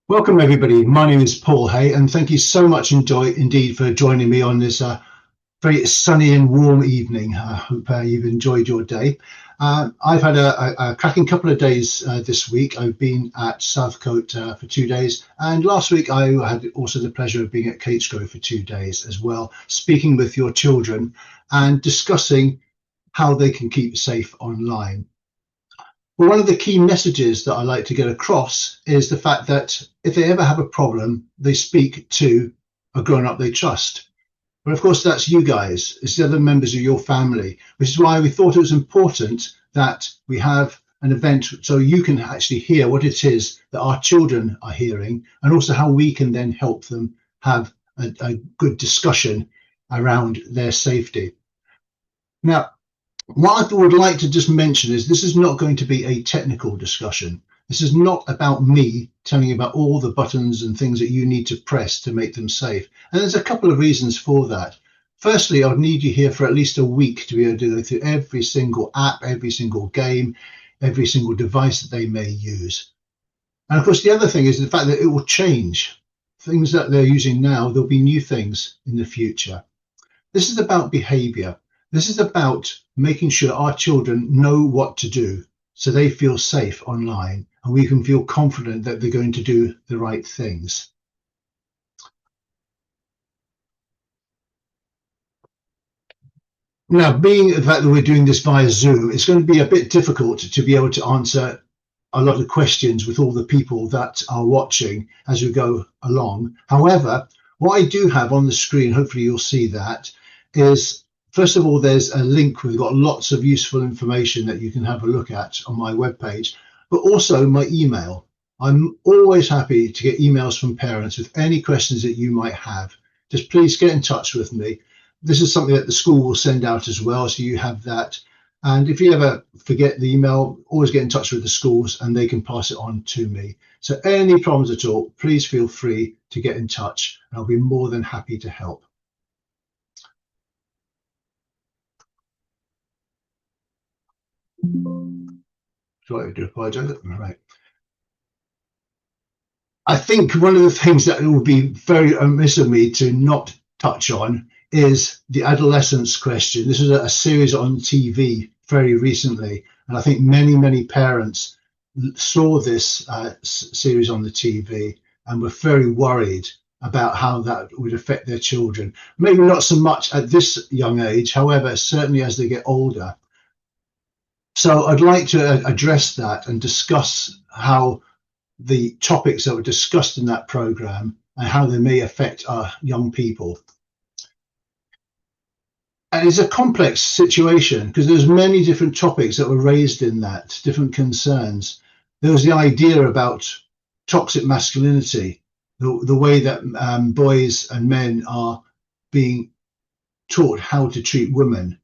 Welcome, everybody. My name is Paul Hay, and thank you so much indeed for joining me on this very sunny and warm evening. I hope you've enjoyed your day. I've had a cracking couple of days this week. I've been at Southcote for 2 days, and last week I had also the pleasure of being at Katesgrove for 2 days as well, speaking with your children and discussing how they can keep safe online. Well, one of the key messages that I like to get across is the fact that if they ever have a problem, they speak to a grown-up they trust. But of course, that's you guys. It's the other members of your family, which is why we thought it was important that we have an event so you can actually hear what it is that our children are hearing, and also how we can then help them have a good discussion around their safety. Now, what I would like to just mention is this is not going to be a technical discussion. This is not about me telling you about all the buttons and things that you need to press to make them safe. And there's a couple of reasons for that. Firstly, I'll need you here for at least a week to be able to go through every single app, every single game, every single device that they may use. And of course, the other thing is the fact that it will change. Things that they're using now, there'll be new things in the future. This is about behavior. This is about making sure our children know what to do so they feel safe online and we can feel confident that they're going to do the right things. Now, being the fact that we're doing this via Zoom, it's going to be a bit difficult to be able to answer a lot of questions with all the people that are watching as we go along. However, what I do have on the screen, hopefully you'll see that, is first of all, there's a link. We've got lots of useful information that you can have a look at on my webpage, but also my email. I'm always happy to get emails from parents with any questions that you might have. Just please get in touch with me. This is something that the school will send out as well, so you have that. And if you ever forget the email, always get in touch with the schools and they can pass it on to me. So any problems at all, please feel free to get in touch and I'll be more than happy to help. Sorry, I do apologize. Right. I think one of the things that would be very amiss of me to not touch on is the adolescence question. This is a series on TV very recently, and I think many parents saw this series on the TV and were very worried about how that would affect their children. Maybe not so much at this young age, however, certainly as they get older. So I'd like to address that and discuss how the topics that were discussed in that program and how they may affect our young people. And it's a complex situation because there's many different topics that were raised in that, different concerns. There was the idea about toxic masculinity, the way that boys and men are being taught how to treat women.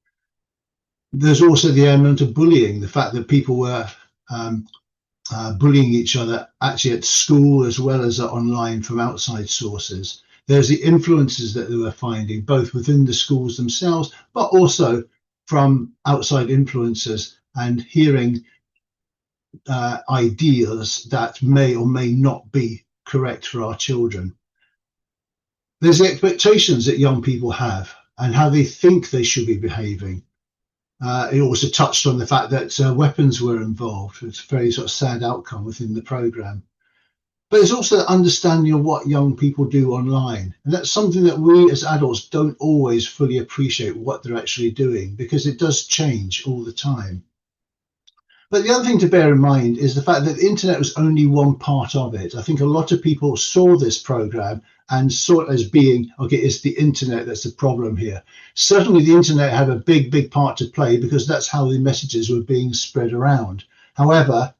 There's also the element of bullying, the fact that people were bullying each other actually at school as well as online from outside sources. There's the influences that they were finding both within the schools themselves, but also from outside influences and hearing ideas that may or may not be correct for our children. There's the expectations that young people have and how they think they should be behaving. It also touched on the fact that weapons were involved. It's a very sort of sad outcome within the program. But there's also the understanding of what young people do online. And that's something that we as adults don't always fully appreciate what they're actually doing because it does change all the time. But the other thing to bear in mind is the fact that the internet was only one part of it. I think a lot of people saw this program and saw it as being, okay, it's the internet that's the problem here. Certainly the internet had a big part to play because that's how the messages were being spread around. However,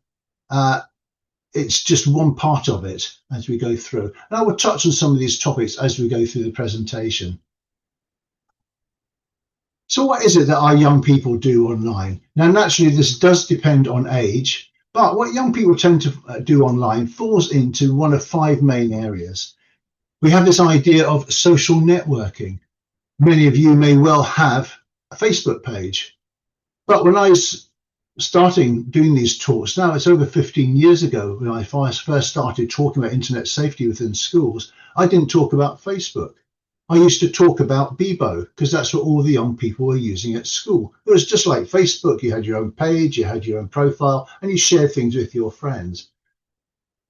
it's just one part of it as we go through. And I will touch on some of these topics as we go through the presentation. So what is it that our young people do online? Now, naturally, this does depend on age, but what young people tend to do online falls into one of 5 main areas. We have this idea of social networking. Many of you may well have a Facebook page, but when I was starting doing these talks now, it's over 15 years ago when I first started talking about internet safety within schools. I didn't talk about Facebook. I used to talk about Bebo because that's what all the young people were using at school. It was just like Facebook. You had your own page, you had your own profile, and you shared things with your friends.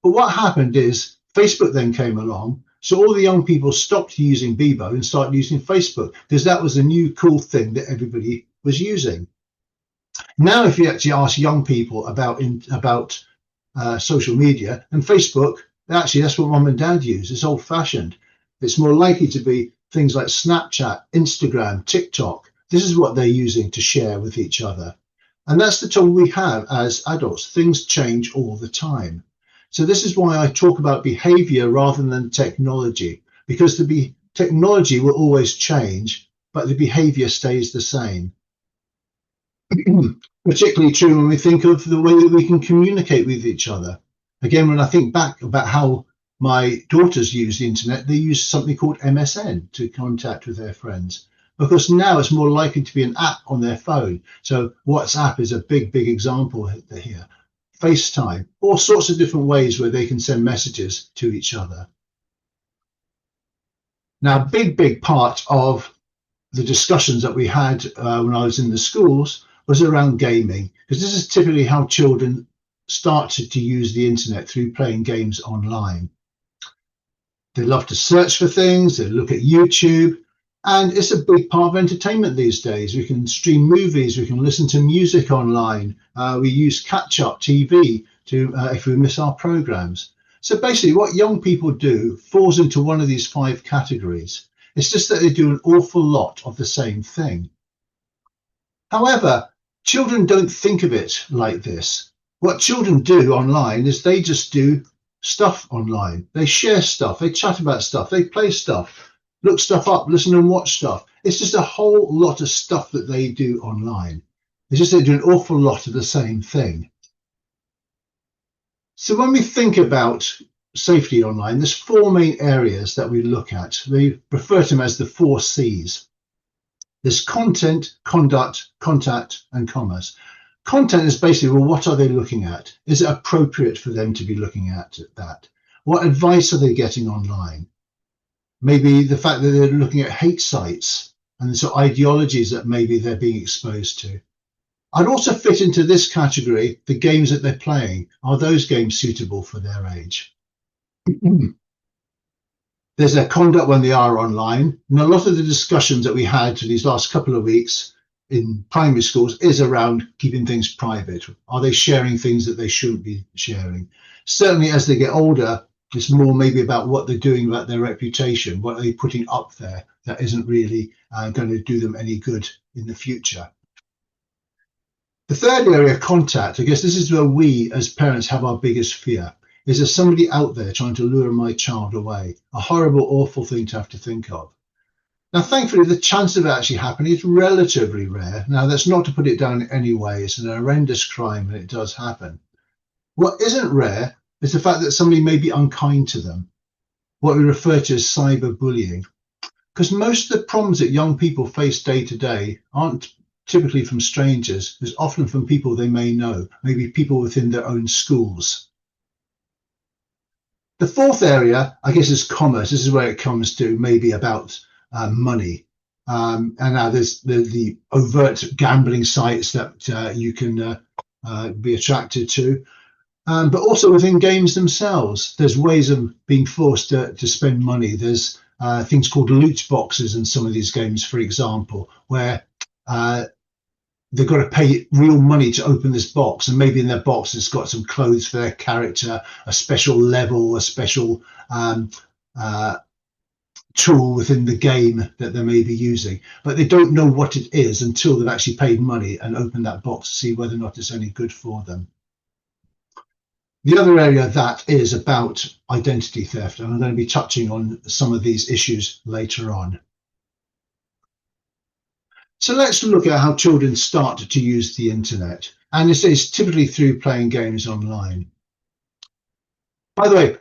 But what happened is Facebook then came along. So all the young people stopped using Bebo and started using Facebook because that was a new cool thing that everybody was using. Now, if you actually ask young people about social media and Facebook, actually that's what mum and dad use. It's old fashioned. It's more likely to be things like Snapchat, Instagram, TikTok. This is what they're using to share with each other. And that's the trouble we have as adults. Things change all the time. So this is why I talk about behavior rather than technology, because the technology will always change, but the behavior stays the same. Particularly true when we think of the way that we can communicate with each other. Again, when I think back about how my daughters use the internet, they use something called MSN to contact with their friends. Because now it's more likely to be an app on their phone. So WhatsApp is a big example here. FaceTime, all sorts of different ways where they can send messages to each other. Now, big part of the discussions that we had when I was in the schools was around gaming, because this is typically how children started to use the internet, through playing games online. They love to search for things, they look at YouTube, and it's a big part of entertainment these days. We can stream movies, we can listen to music online, we use catch-up TV to if we miss our programs. So basically what young people do falls into one of these 5 categories. It's just that they do an awful lot of the same thing. However, children don't think of it like this. What children do online is they just do stuff online. They share stuff, they chat about stuff, they play stuff, look stuff up, listen and watch stuff. It's just a whole lot of stuff that they do online. It's just they do an awful lot of the same thing. So when we think about safety online, there's 4 main areas that we look at. We refer to them as the 4 C's. There's content, conduct, contact, and commerce. Content is basically, well, what are they looking at? Is it appropriate for them to be looking at that? What advice are they getting online? Maybe the fact that they're looking at hate sites and so ideologies that maybe they're being exposed to. I'd also fit into this category the games that they're playing. Are those games suitable for their age? There's their conduct when they are online. And a lot of the discussions that we had these last couple of weeks in primary schools is around keeping things private. Are they sharing things that they shouldn't be sharing? Certainly as they get older, it's more maybe about what they're doing about their reputation. What are they putting up there that isn't really going to do them any good in the future? The third area, contact, I guess this is where we as parents have our biggest fear. Is there somebody out there trying to lure my child away? A horrible, awful thing to have to think of. Now, thankfully, the chance of it actually happening is relatively rare. Now, that's not to put it down in any way. It's an horrendous crime and it does happen. What isn't rare is the fact that somebody may be unkind to them, what we refer to as cyberbullying. Because most of the problems that young people face day to day aren't typically from strangers. It's often from people they may know, maybe people within their own schools. The fourth area, I guess, is commerce. This is where it comes to maybe about money. And now there's the overt gambling sites that you can be attracted to. But also within games themselves, there's ways of being forced to spend money. There's things called loot boxes in some of these games, for example, where they've got to pay real money to open this box, and maybe in their box it's got some clothes for their character, a special level, a special tool within the game that they may be using, but they don't know what it is until they've actually paid money and opened that box to see whether or not it's any good for them. The other area that is about identity theft, and I'm going to be touching on some of these issues later on. So let's look at how children start to use the internet. And this is typically through playing games online. By the way,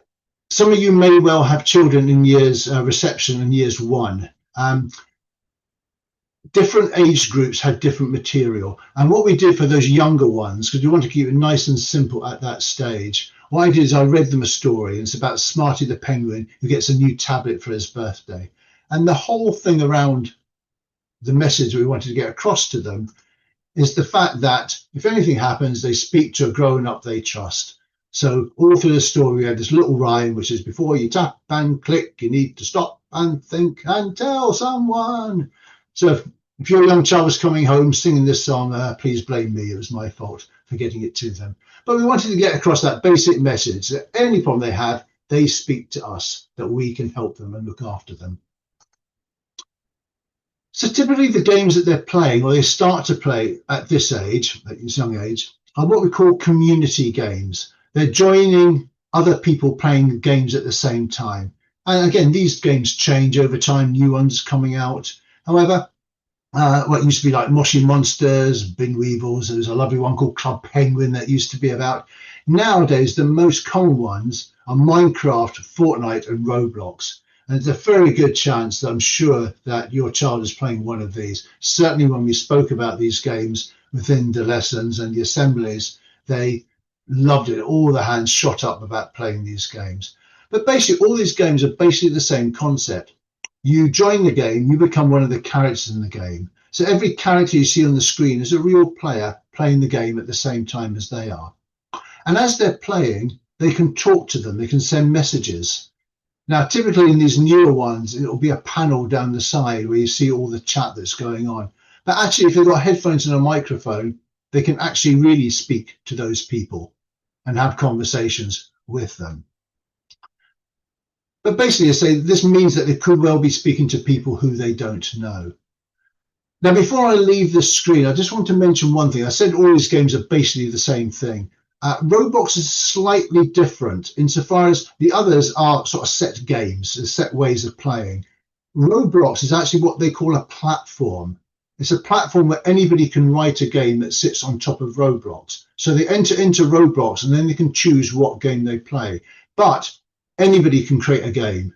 some of you may well have children in years reception in years 1. different age groups had different material. And what we did for those younger ones, because we want to keep it nice and simple at that stage, what I did is I read them a story, and it's about Smarty the Penguin who gets a new tablet for his birthday. And the whole thing around the message we wanted to get across to them is the fact that if anything happens, they speak to a grown-up they trust. So all through the story, we had this little rhyme, which is before you tap and click, you need to stop and think and tell someone. So if your young child was coming home singing this song, please blame me. It was my fault for getting it to them. But we wanted to get across that basic message that any problem they have, they speak to us, that we can help them and look after them. So typically the games that they're playing, or they start to play at this age, at this young age, are what we call community games. They're joining other people playing games at the same time. And again, these games change over time, new ones coming out. However, what used to be like Moshi Monsters, Bin Weevils, there was a lovely one called Club Penguin that used to be about. Nowadays, the most common ones are Minecraft, Fortnite, and Roblox. And there's a very good chance that I'm sure that your child is playing one of these. Certainly when we spoke about these games within the lessons and the assemblies, they loved it. All the hands shot up about playing these games. But basically, all these games are basically the same concept. You join the game, you become one of the characters in the game. So every character you see on the screen is a real player playing the game at the same time as they are. And as they're playing, they can talk to them, they can send messages. Now, typically in these newer ones, it'll be a panel down the side where you see all the chat that's going on. But actually, if they've got headphones and a microphone, they can actually really speak to those people and have conversations with them. But basically, I say this means that they could well be speaking to people who they don't know. Now, before I leave the screen, I just want to mention one thing. I said all these games are basically the same thing. Roblox is slightly different insofar as the others are sort of set games, set ways of playing. Roblox is actually what they call a platform. It's a platform where anybody can write a game that sits on top of Roblox. So they enter into Roblox and then they can choose what game they play. But anybody can create a game.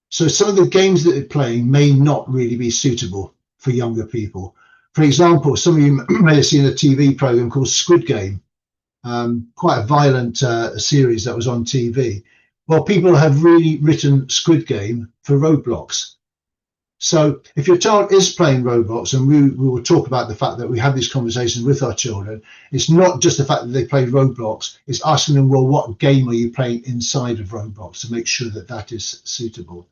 So some of the games that they're playing may not really be suitable for younger people. For example, some of you may have seen a TV program called Squid Game. Quite a violent series that was on TV. Well, people have really written Squid Game for Roblox. So if your child is playing Roblox, and we will talk about the fact that we have these conversations with our children, it's not just the fact that they play Roblox, it's asking them, well, what game are you playing inside of Roblox to make sure that that is suitable.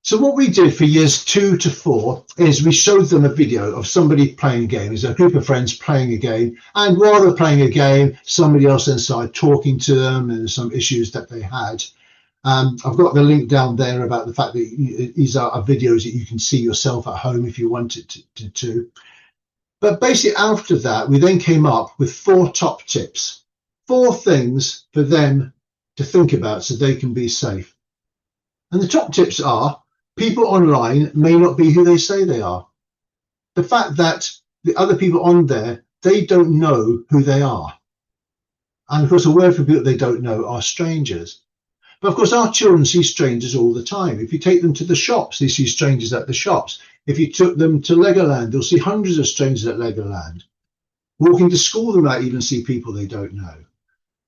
So what we did for years 2 to 4 is we showed them a video of somebody playing a game. There's a group of friends playing a game, and while they're playing a game, somebody else inside talking to them and some issues that they had. I've got the link down there about the fact that these are videos that you can see yourself at home if you wanted to. But basically after that, we then came up with 4 top tips, 4 things for them to think about so they can be safe. And the top tips are, people online may not be who they say they are. The fact that the other people on there, they don't know who they are. And of course, a word for people they don't know are strangers. But of course, our children see strangers all the time. If you take them to the shops, they see strangers at the shops. If you took them to Legoland, they'll see hundreds of strangers at Legoland. Walking to school, they might even see people they don't know.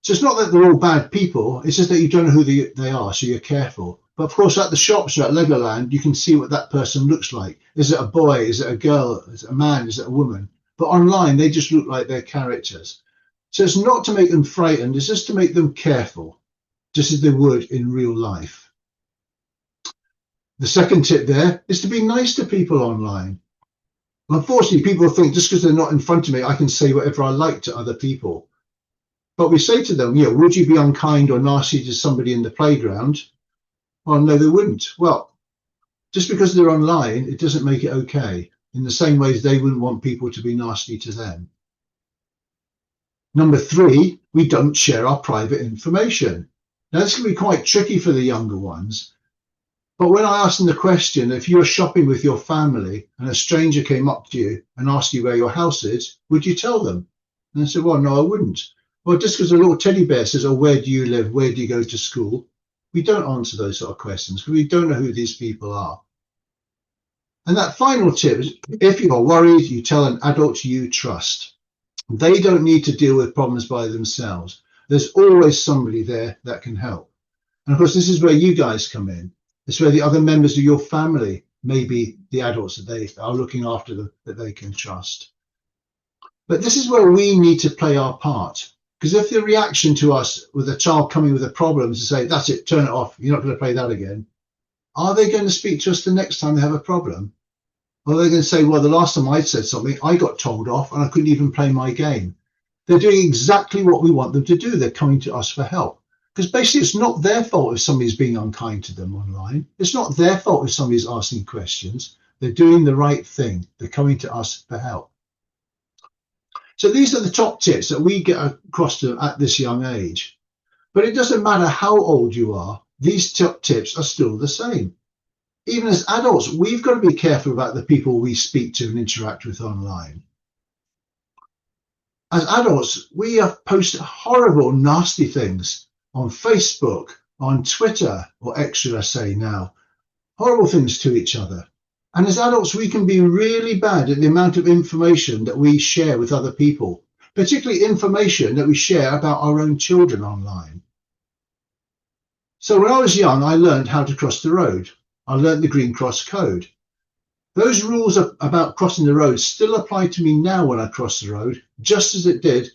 So it's not that they're all bad people, it's just that you don't know who they are, so you're careful. But of course, at the shops or at Legoland, you can see what that person looks like. Is it a boy? Is it a girl? Is it a man? Is it a woman? But online, they just look like their characters. So it's not to make them frightened, it's just to make them careful, just as they would in real life. The second tip there is to be nice to people online. Well, unfortunately, people think just because they're not in front of me, I can say whatever I like to other people. But we say to them, would you be unkind or nasty to somebody in the playground? Well, no, they wouldn't. Well, just because they're online, it doesn't make it okay. In the same way as they wouldn't want people to be nasty to them. Number 3, we don't share our private information. Now, this can be quite tricky for the younger ones. But when I ask them the question, if you're shopping with your family and a stranger came up to you and asked you where your house is, would you tell them? And I said, well, no, I wouldn't. Well, just because a little teddy bear says, oh, where do you live? Where do you go to school? We don't answer those sort of questions because we don't know who these people are. And that final tip is, if you are worried, you tell an adult you trust. They don't need to deal with problems by themselves. There's always somebody there that can help. And of course, this is where you guys come in. It's where the other members of your family may be the adults that they are looking after them, that they can trust. But this is where we need to play our part. Because if the reaction to us with a child coming with a problem is to say, that's it, turn it off, you're not going to play that again, are they going to speak to us the next time they have a problem? Or are they going to say, well, the last time I said something, I got told off and I couldn't even play my game? They're doing exactly what we want them to do. They're coming to us for help. Because basically, it's not their fault if somebody's being unkind to them online. It's not their fault if somebody's asking questions. They're doing the right thing. They're coming to us for help. So these are the top tips that we get across to at this young age. But it doesn't matter how old you are, these top tips are still the same. Even as adults, we've got to be careful about the people we speak to and interact with online. As adults, we have posted horrible, nasty things on Facebook, on Twitter, or X, should I say now, horrible things to each other. And as adults, we can be really bad at the amount of information that we share with other people, particularly information that we share about our own children online. So when I was young, I learned how to cross the road. I learned the Green Cross Code. Those rules about crossing the road still apply to me now when I cross the road, just as it did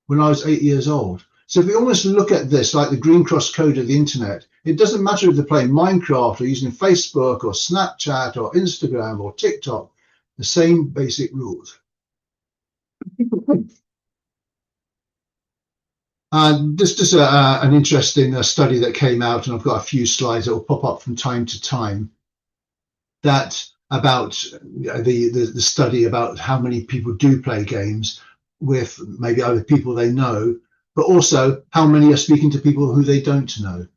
when I was 8 years old. So if we almost look at this like the Green Cross Code of the internet, it doesn't matter if they're playing Minecraft or using Facebook or Snapchat or Instagram or TikTok, the same basic rules. This is an interesting study that came out, and I've got a few slides that will pop up from time to time, that about the study about how many people do play games with maybe other people they know, but also how many are speaking to people who they don't know.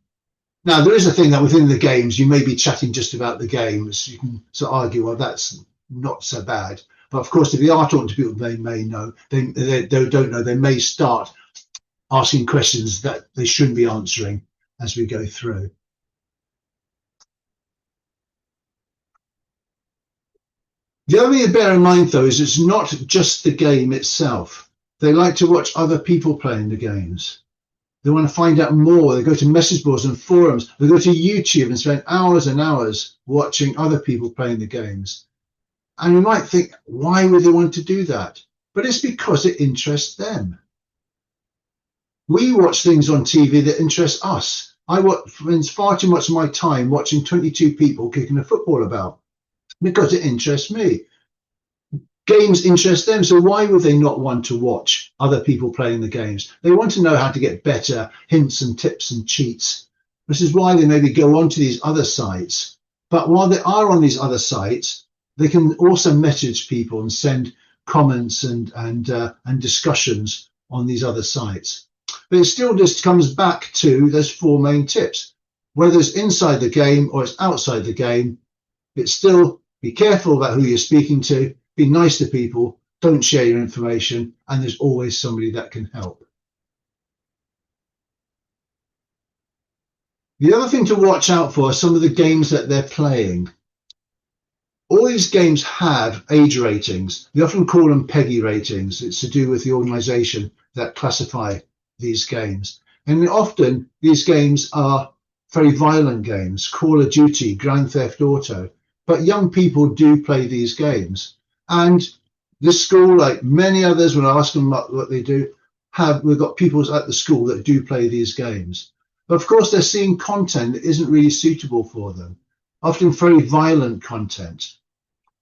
Now, there is a thing that within the games, you may be chatting just about the games. You can sort of argue, well, that's not so bad. But of course, if they are talking to people they may know, they don't know, they may start asking questions that they shouldn't be answering as we go through. The other thing to bear in mind, though, is it's not just the game itself. They like to watch other people playing the games. They want to find out more. They go to message boards and forums. They go to YouTube and spend hours and hours watching other people playing the games. And you might think, why would they want to do that? But it's because it interests them. We watch things on TV that interest us. I spend far too much of my time watching 22 people kicking a football about because it interests me. Games interest them, so why would they not want to watch other people playing the games? They want to know how to get better, hints and tips and cheats. This is why they maybe go onto these other sites. But while they are on these other sites, they can also message people and send comments and discussions on these other sites. But it still just comes back to those four main tips. Whether it's inside the game or it's outside the game, it's still be careful about who you're speaking to, be nice to people, don't share your information, and there's always somebody that can help. The other thing to watch out for are some of the games that they're playing. All these games have age ratings. They often call them PEGI ratings. It's to do with the organization that classify these games. And often these games are very violent games, Call of Duty, Grand Theft Auto. But young people do play these games. And this school, like many others, when I ask them what they do, we've got people at the school that do play these games. But of course, they're seeing content that isn't really suitable for them, often very violent content.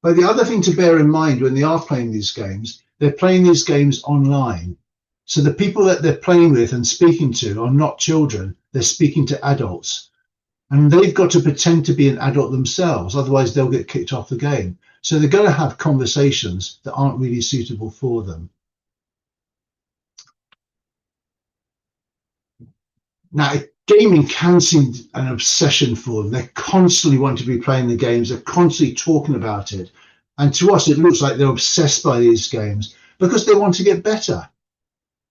But the other thing to bear in mind when they are playing these games, they're playing these games online. So the people that they're playing with and speaking to are not children, they're speaking to adults. And they've got to pretend to be an adult themselves, otherwise they'll get kicked off the game. So they're going to have conversations that aren't really suitable for them. Now, gaming can seem an obsession for them. They constantly want to be playing the games. They're constantly talking about it. And to us, it looks like they're obsessed by these games because they want to get better.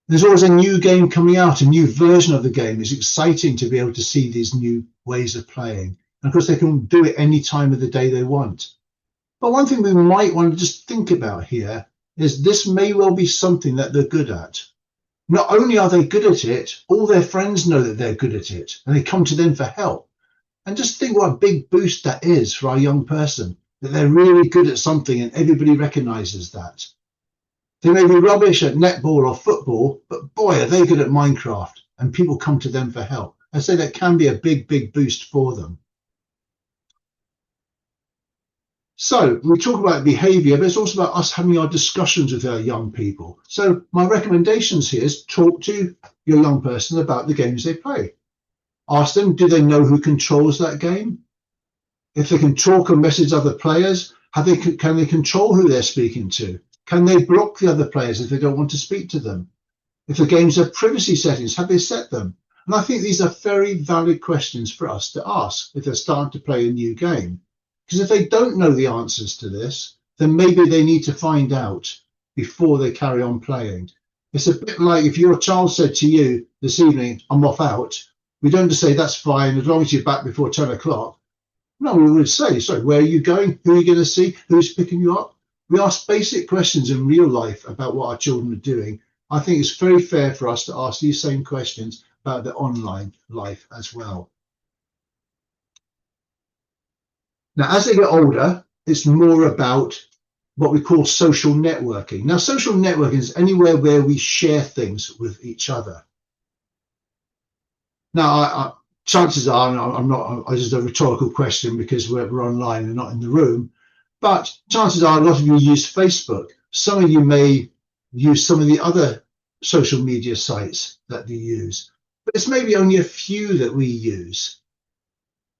There's always a new game coming out, a new version of the game. It's exciting to be able to see these new ways of playing. And of course, they can do it any time of the day they want. But one thing we might want to just think about here is this may well be something that they're good at. Not only are they good at it, all their friends know that they're good at it and they come to them for help. And just think what a big boost that is for our young person, that they're really good at something and everybody recognizes that. They may be rubbish at netball or football, but boy, are they good at Minecraft and people come to them for help. I say that can be a big, big boost for them. So we talk about behavior, but it's also about us having our discussions with our young people. So my recommendations here is talk to your young person about the games they play. Ask them, do they know who controls that game? If they can talk and message other players, can they control who they're speaking to? Can they block the other players if they don't want to speak to them? If the games have privacy settings, have they set them? And I think these are very valid questions for us to ask if they're starting to play a new game. Because if they don't know the answers to this, then maybe they need to find out before they carry on playing. It's a bit like if your child said to you this evening, I'm off out, we don't just say that's fine as long as you're back before 10 o'clock. No, we would say, sorry, where are you going? Who are you going to see? Who's picking you up? We ask basic questions in real life about what our children are doing. I think it's very fair for us to ask these same questions about their online life as well. Now, as they get older, it's more about what we call social networking. Now, social networking is anywhere where we share things with each other. Now, chances are, I'm not, it's just a rhetorical question because we're online and not in the room, but chances are a lot of you use Facebook. Some of you may use some of the other social media sites that you use, but it's maybe only a few that we use.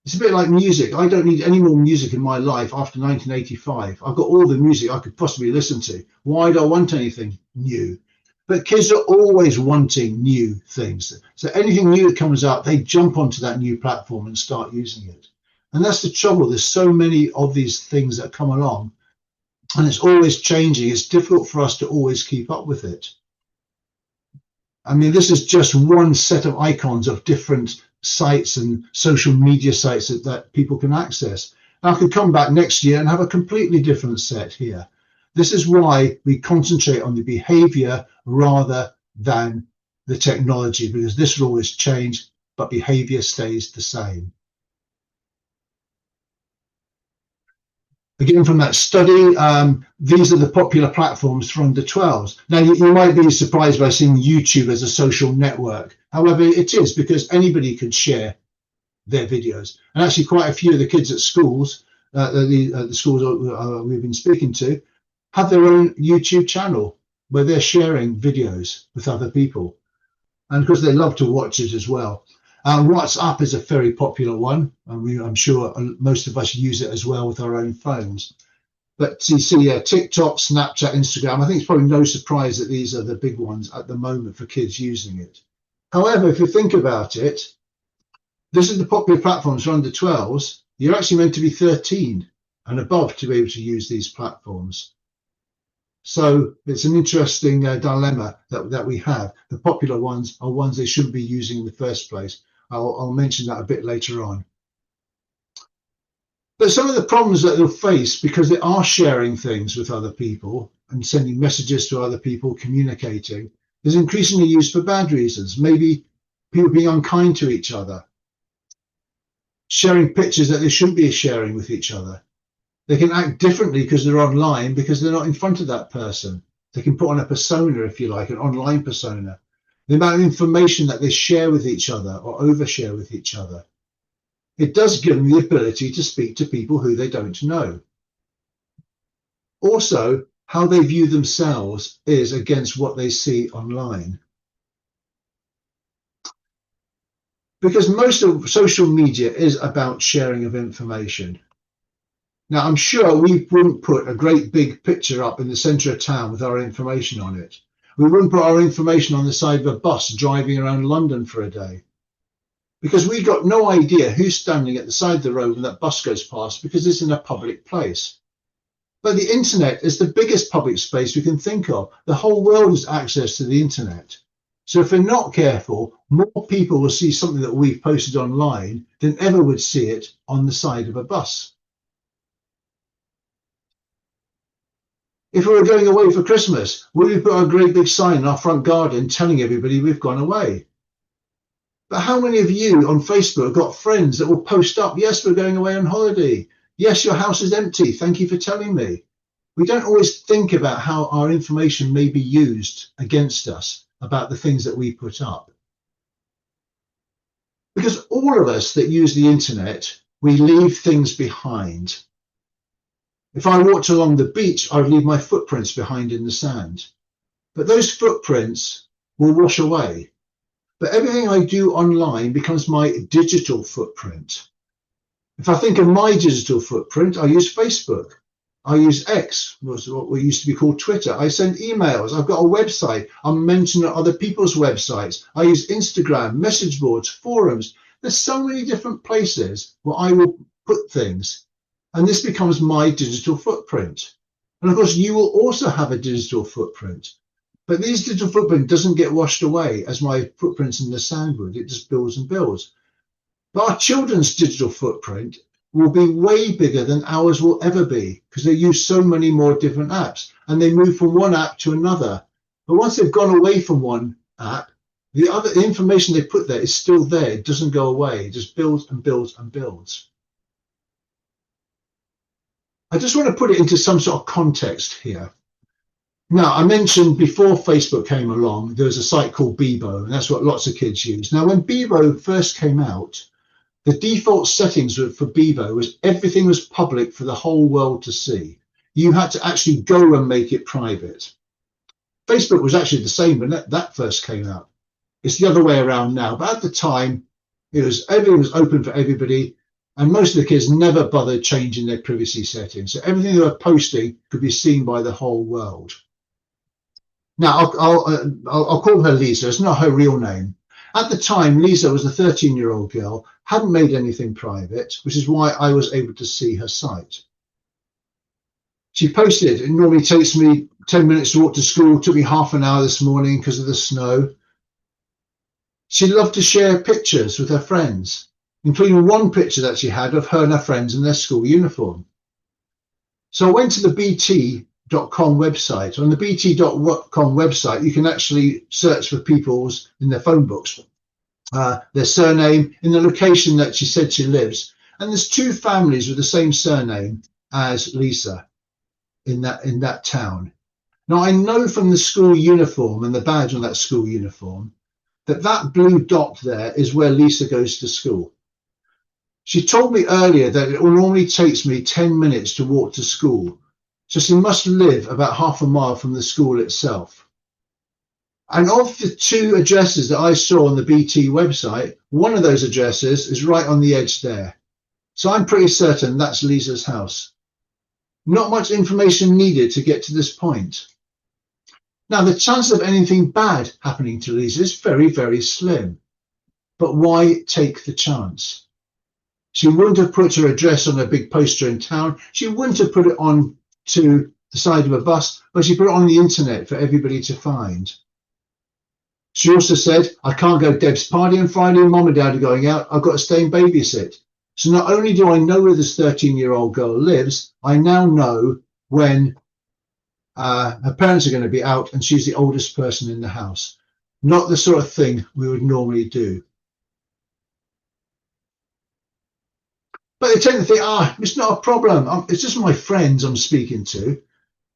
It's a bit like music. I don't need any more music in my life after 1985. I've got all the music I could possibly listen to. Why do I want anything new? But kids are always wanting new things. So anything new that comes up, they jump onto that new platform and start using it. And that's the trouble. There's so many of these things that come along and it's always changing. It's difficult for us to always keep up with it. I mean, this is just one set of icons of different sites and social media sites that people can access. And I could come back next year and have a completely different set here. This is why we concentrate on the behavior rather than the technology, because this will always change, but behavior stays the same. Again, from that study, these are the popular platforms for under 12s. Now, you might be surprised by seeing YouTube as a social network. However, it is because anybody could share their videos. And actually, quite a few of the kids at schools, the schools we've been speaking to, have their own YouTube channel where they're sharing videos with other people. And because they love to watch it as well. WhatsApp is a very popular one, and I'm sure most of us use it as well with our own phones. But you see, TikTok, Snapchat, Instagram, I think it's probably no surprise that these are the big ones at the moment for kids using it. However, if you think about it, this is the popular platforms for under 12s. You're actually meant to be 13 and above to be able to use these platforms. So it's an interesting dilemma that we have. The popular ones are ones they shouldn't be using in the first place. I'll mention that a bit later on. But some of the problems that they'll face because they are sharing things with other people and sending messages to other people, communicating, is increasingly used for bad reasons. Maybe people being unkind to each other, sharing pictures that they shouldn't be sharing with each other. They can act differently because they're online because they're not in front of that person. They can put on a persona, if you like, an online persona. The amount of information that they share with each other or overshare with each other. It does give them the ability to speak to people who they don't know. Also, how they view themselves is against what they see online. Because most of social media is about sharing of information. Now, I'm sure we wouldn't put a great big picture up in the centre of town with our information on it. We wouldn't put our information on the side of a bus driving around London for a day. Because we got no idea who's standing at the side of the road when that bus goes past because it's in a public place. But the internet is the biggest public space we can think of. The whole world has access to the internet. So if we're not careful, more people will see something that we've posted online than ever would see it on the side of a bus. If we were going away for Christmas, would we put a great big sign in our front garden telling everybody we've gone away? But how many of you on Facebook got friends that will post up, yes, we're going away on holiday. Yes, your house is empty. Thank you for telling me. We don't always think about how our information may be used against us about the things that we put up. Because all of us that use the internet, we leave things behind. If I walked along the beach, I would leave my footprints behind in the sand. But those footprints will wash away. But everything I do online becomes my digital footprint. If I think of my digital footprint, I use Facebook. I use X, was what we used to be called Twitter. I send emails. I've got a website. I'm mentioned on other people's websites. I use Instagram, message boards, forums. There's so many different places where I will put things. And this becomes my digital footprint. And of course, you will also have a digital footprint. But this digital footprint doesn't get washed away as my footprints in the sand would. It just builds and builds. But our children's digital footprint will be way bigger than ours will ever be because they use so many more different apps and they move from one app to another. But once they've gone away from one app, the information they put there is still there. It doesn't go away. It just builds and builds and builds. I just want to put it into some sort of context here. Now, I mentioned before Facebook came along, there was a site called Bebo, and that's what lots of kids use. Now, when Bebo first came out, the default settings for Bebo was everything was public for the whole world to see. You had to actually go and make it private. Facebook was actually the same when that first came out. It's the other way around now, but at the time, everything was open for everybody. And most of the kids never bothered changing their privacy settings. So everything they were posting could be seen by the whole world. Now, I'll call her Lisa. It's not her real name. At the time, Lisa was a 13-year-old girl, hadn't made anything private, which is why I was able to see her site. She posted, it normally takes me 10 minutes to walk to school. It took me half an hour this morning because of the snow. She loved to share pictures with her friends, including one picture that she had of her and her friends in their school uniform. So I went to the bt.com website. On the bt.com website, you can actually search for people's in their phone books, their surname, in the location that she said she lives. And there's two families with the same surname as Lisa in that town. Now, I know from the school uniform and the badge on that school uniform that blue dot there is where Lisa goes to school. She told me earlier that it normally takes me 10 minutes to walk to school. So she must live about half a mile from the school itself. And of the two addresses that I saw on the BT website, one of those addresses is right on the edge there. So I'm pretty certain that's Lisa's house. Not much information needed to get to this point. Now, the chance of anything bad happening to Lisa is very, very slim. But why take the chance? She wouldn't have put her address on a big poster in town. She wouldn't have put it on to the side of a bus, but she put it on the internet for everybody to find. She also said, I can't go to Deb's party on Friday, Mum and Dad are going out, I've got to stay and babysit. So not only do I know where this 13-year-old girl lives, I now know when her parents are going to be out and she's the oldest person in the house. Not the sort of thing we would normally do. But they tend to think, it's not a problem. It's just my friends I'm speaking to.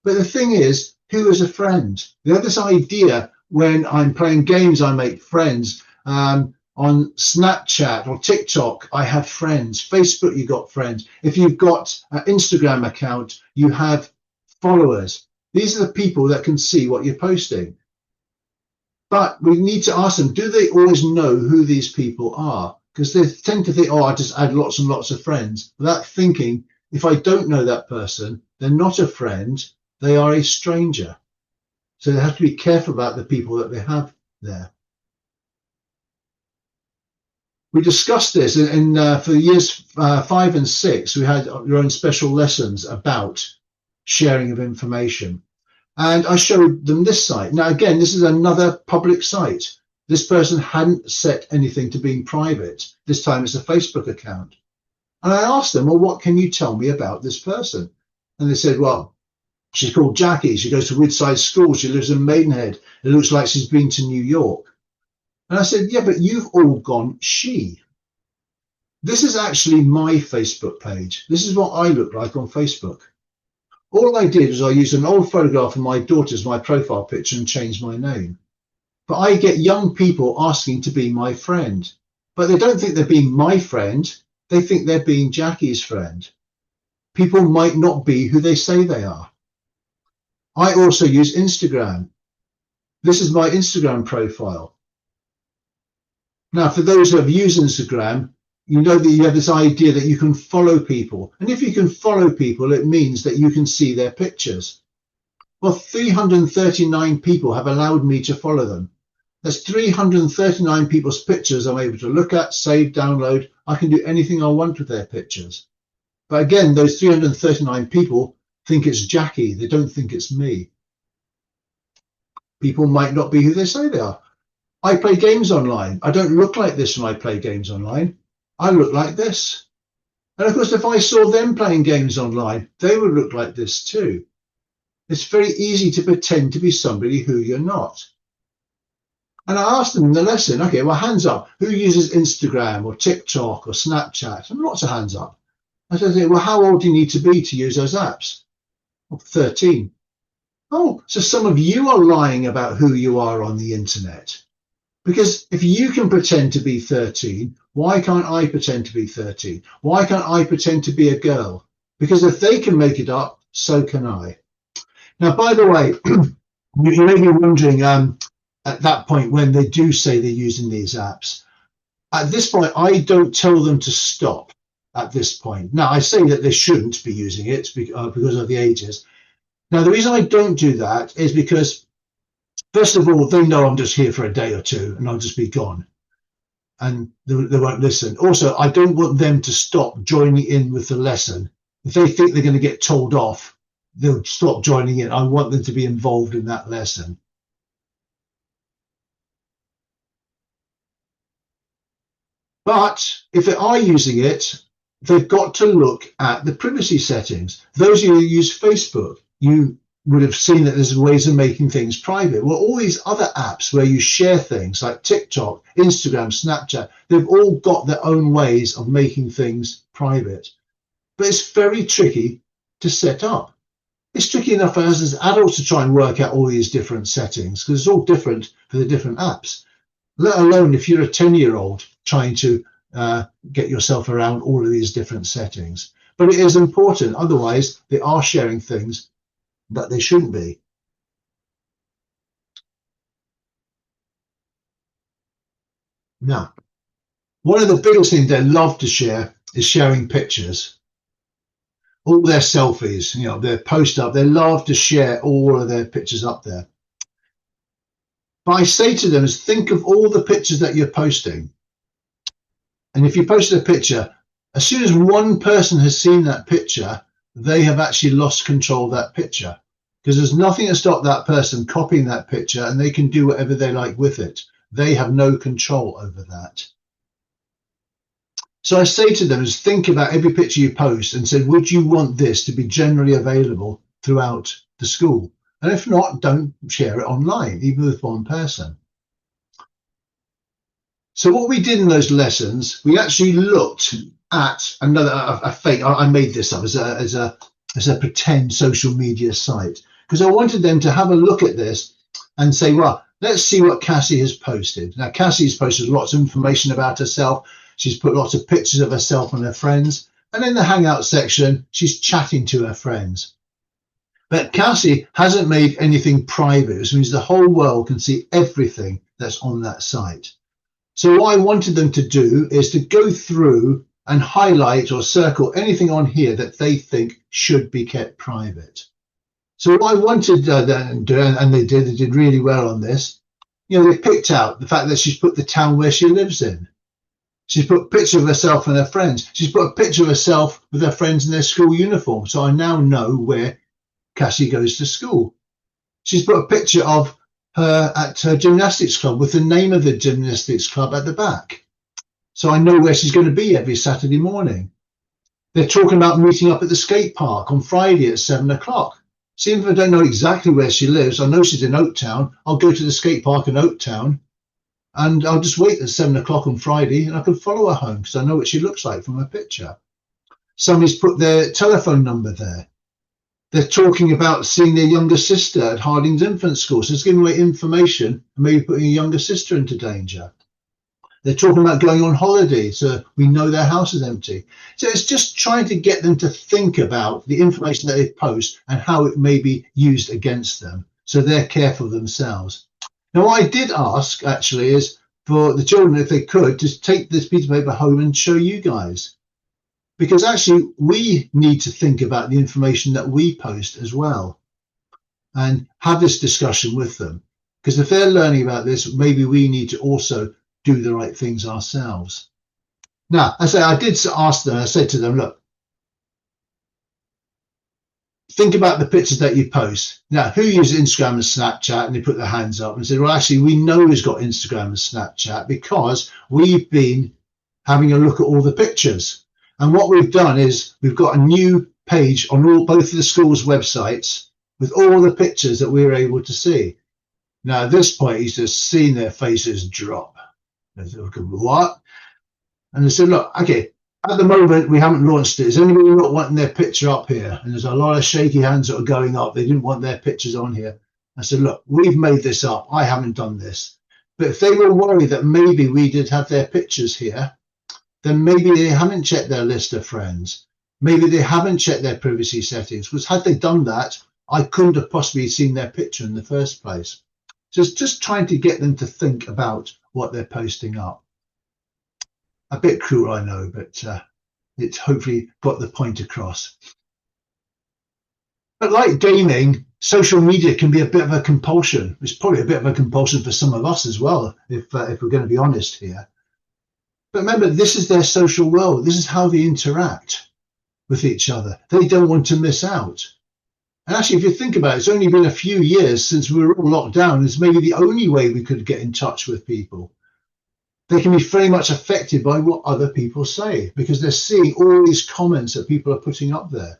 But the thing is, who is a friend? They have this idea when I'm playing games, I make friends. On Snapchat or TikTok, I have friends. Facebook, you got friends. If you've got an Instagram account, you have followers. These are the people that can see what you're posting. But we need to ask them, do they always know who these people are? Because they tend to think, I just add lots and lots of friends, without thinking, if I don't know that person, they're not a friend, they are a stranger. So they have to be careful about the people that they have there. We discussed this for years 5 and 6. We had our own special lessons about sharing of information. And I showed them this site. Now, again, this is another public site. This person hadn't set anything to being private. This time it's a Facebook account. And I asked them, well, what can you tell me about this person? And they said, well, She's called Jackie. She goes to Woodside School. She lives in Maidenhead. It looks like she's been to New York. And I said, yeah, but you've all gone she. This is actually my Facebook page. This is what I look like on Facebook. All I did was I used an old photograph of my daughter as my profile picture and changed my name. But I get young people asking to be my friend. But they don't think they're being my friend. They think they're being Jackie's friend. People might not be who they say they are. I also use Instagram. This is my Instagram profile. Now, for those who have used Instagram, you know that you have this idea that you can follow people. And if you can follow people, it means that you can see their pictures. Well, 339 people have allowed me to follow them. That's 339 people's pictures I'm able to look at, save, download. I can do anything I want with their pictures. But again, those 339 people think it's Jackie. They don't think it's me. People might not be who they say they are. I play games online. I don't look like this when I play games online. I look like this. And of course, if I saw them playing games online, they would look like this too. It's very easy to pretend to be somebody who you're not. And I asked them in the lesson, okay, well, hands up. Who uses Instagram or TikTok or Snapchat? And lots of hands up. I said, well, how old do you need to be to use those apps? Well, 13. Oh, so some of you are lying about who you are on the internet. Because if you can pretend to be 13, why can't I pretend to be 13? Why can't I pretend to be a girl? Because if they can make it up, so can I. Now, by the way, you may be wondering at that point when they do say they're using these apps. At this point, I don't tell them to stop at this point. Now, I say that they shouldn't be using it because of the ages. Now, the reason I don't do that is because, first of all, they know I'm just here for a day or two and I'll just be gone. And they won't listen. Also, I don't want them to stop joining in with the lesson. If they think they're going to get told off, they'll stop joining in. I want them to be involved in that lesson. But if they are using it, they've got to look at the privacy settings. Those of you who use Facebook, you would have seen that there's ways of making things private. Well, all these other apps where you share things like TikTok, Instagram, Snapchat, they've all got their own ways of making things private. But it's very tricky to set up. It's tricky enough for us as adults to try and work out all these different settings because it's all different for the different apps, let alone if you're a 10-year-old trying to get yourself around all of these different settings. But it is important, otherwise they are sharing things that they shouldn't be. Now, one of the biggest things they love to share is sharing pictures. All their selfies, you know, their post up, they love to share all of their pictures up there. But I say to them is think of all the pictures that you're posting. And if you posted a picture, as soon as one person has seen that picture, they have actually lost control of that picture. Because there's nothing to stop that person copying that picture and they can do whatever they like with it. They have no control over that. So I say to them is think about every picture you post and say, would you want this to be generally available throughout the school? And if not, don't share it online, even with one person. So what we did in those lessons, we actually looked at a fake, I made this up as a pretend social media site, because I wanted them to have a look at this and say, well, let's see what Cassie has posted. Now, Cassie's posted lots of information about herself. She's put lots of pictures of herself and her friends. And in the Hangout section, she's chatting to her friends. But Cassie hasn't made anything private, which means the whole world can see everything that's on that site. So what I wanted them to do is to go through and highlight or circle anything on here that they think should be kept private. So what I wanted them to do, and they did really well on this, you know, they picked out the fact that she's put the town where she lives in. She's put a picture of herself and her friends. She's put a picture of herself with her friends in their school uniform. So I now know where Cassie goes to school. She's put a picture of her at her gymnastics club with the name of the gymnastics club at the back. So I know where she's going to be every Saturday morning. They're talking about meeting up at the skate park on Friday at 7 o'clock. So even if I don't know exactly where she lives, I know she's in Oaktown, I'll go to the skate park in Oaktown and I'll just wait at 7 o'clock on Friday and I can follow her home because I know what she looks like from her picture. Somebody's put their telephone number there. They're talking about seeing their younger sister at Harding's infant school. So it's giving away information and maybe putting a younger sister into danger. They're talking about going on holiday, so we know their house is empty. So it's just trying to get them to think about the information that they post and how it may be used against them. So they're careful themselves. Now, what I did ask actually is for the children, if they could, just take this piece of paper home and show you guys. Because actually, we need to think about the information that we post as well and have this discussion with them. Because if they're learning about this, maybe we need to also do the right things ourselves. Now, I did ask them, I said to them, look, think about the pictures that you post. Now, who uses Instagram and Snapchat? And they put their hands up and said, well, actually, we know who's got Instagram and Snapchat because we've been having a look at all the pictures. And what we've done is we've got a new page on both of the school's websites with all the pictures that we were able to see. Now, at this point, he's just seen their faces drop. I said, what? And they said, look, okay, at the moment, we haven't launched it. Is anybody not wanting their picture up here? And there's a lot of shaky hands that are going up. They didn't want their pictures on here. I said, look, we've made this up. I haven't done this. But if they were worried that maybe we did have their pictures here, then maybe they haven't checked their list of friends. Maybe they haven't checked their privacy settings, because had they done that, I couldn't have possibly seen their picture in the first place. So it's just trying to get them to think about what they're posting up. A bit cruel, I know, but it's hopefully got the point across. But like gaming, social media can be a bit of a compulsion. It's probably a bit of a compulsion for some of us as well, if we're going to be honest here. But remember, this is their social world. This is how they interact with each other. They don't want to miss out. And actually, if you think about it, it's only been a few years since we were all locked down. It's maybe the only way we could get in touch with people. They can be very much affected by what other people say because they're seeing all these comments that people are putting up there.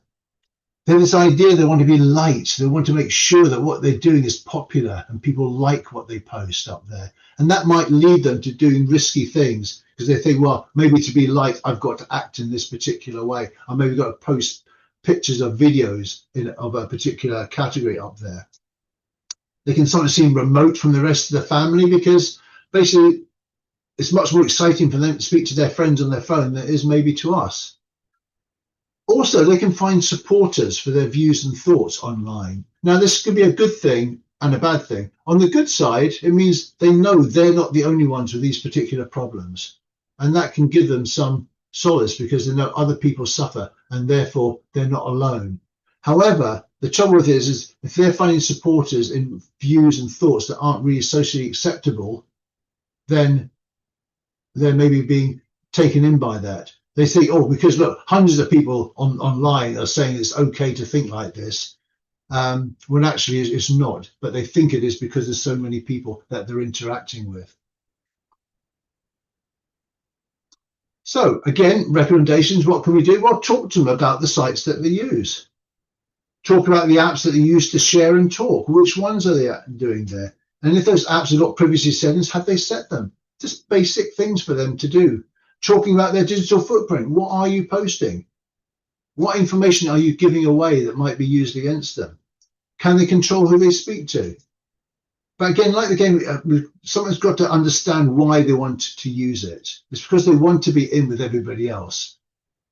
They have this idea they want to be liked. They want to make sure that what they're doing is popular and people like what they post up there. And that might lead them to doing risky things because they think, well, maybe to be liked, I've got to act in this particular way. I maybe got to post pictures or videos of a particular category up there. They can sort of seem remote from the rest of the family because basically it's much more exciting for them to speak to their friends on their phone than it is maybe to us. Also, they can find supporters for their views and thoughts online. Now, this could be a good thing and a bad thing. On the good side, it means they know they're not the only ones with these particular problems. And that can give them some solace because they know other people suffer and therefore they're not alone. However, the trouble with it is if they're finding supporters in views and thoughts that aren't really socially acceptable, then they're maybe being taken in by that. They think, oh, because look, hundreds of people online are saying it's okay to think like this, when actually it's not. But they think it is because there's so many people that they're interacting with. So again, recommendations, what can we do? Well, talk to them about the sites that they use. Talk about the apps that they use to share and talk. Which ones are they doing there? And if those apps have got privacy settings, have they set them? Just basic things for them to do. Talking about their digital footprint. What are you posting? What information are you giving away that might be used against them? Can they control who they speak to? But again, like the game, someone's got to understand why they want to use it. It's because they want to be in with everybody else.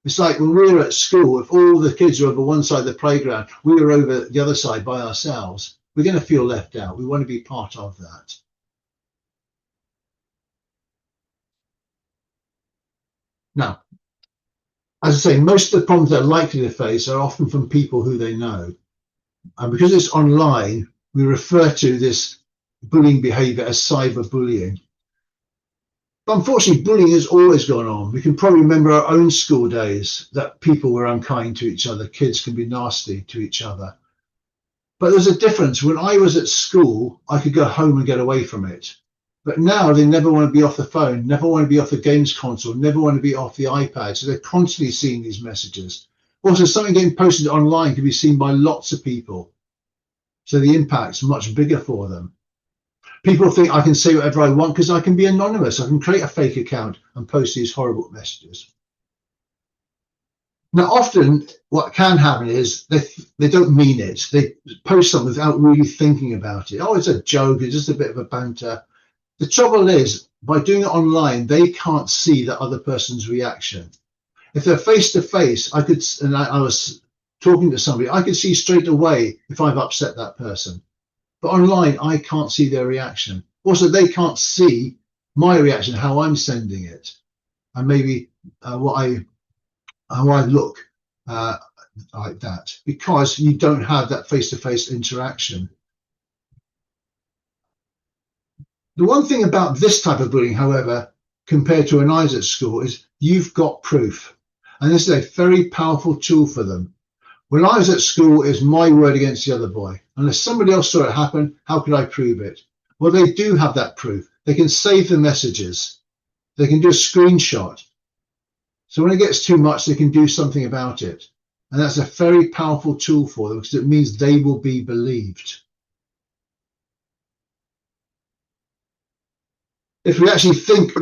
It's like when we were at school, if all the kids were over one side of the playground, we were over the other side by ourselves, we're going to feel left out. We want to be part of that. Now, as I say, most of the problems they're likely to face are often from people who they know. And because it's online, we refer to this bullying behavior as cyberbullying. But unfortunately, bullying has always gone on. We can probably remember our own school days that people were unkind to each other. Kids can be nasty to each other. But there's a difference. When I was at school, I could go home and get away from it. But now they never want to be off the phone, never want to be off the games console, never want to be off the iPad. So they're constantly seeing these messages. Also, something getting posted online can be seen by lots of people. So the impact's much bigger for them. People think I can say whatever I want because I can be anonymous. I can create a fake account and post these horrible messages. Now, often what can happen is they don't mean it. They post something without really thinking about it. Oh, it's a joke. It's just a bit of a banter. The trouble is, by doing it online, they can't see the other person's reaction. If they're face to face, I was talking to somebody, I could see straight away if I've upset that person. But online, I can't see their reaction. Also, they can't see my reaction, how I'm sending it, and maybe how I look like that, because you don't have that face-to-face interaction. The one thing about this type of bullying, however, compared to when I was at school, is you've got proof. And this is a very powerful tool for them. When I was at school, it was my word against the other boy. Unless somebody else saw it happen, how could I prove it? Well, they do have that proof. They can save the messages. They can do a screenshot. So when it gets too much, they can do something about it. And that's a very powerful tool for them because it means they will be believed. If we actually think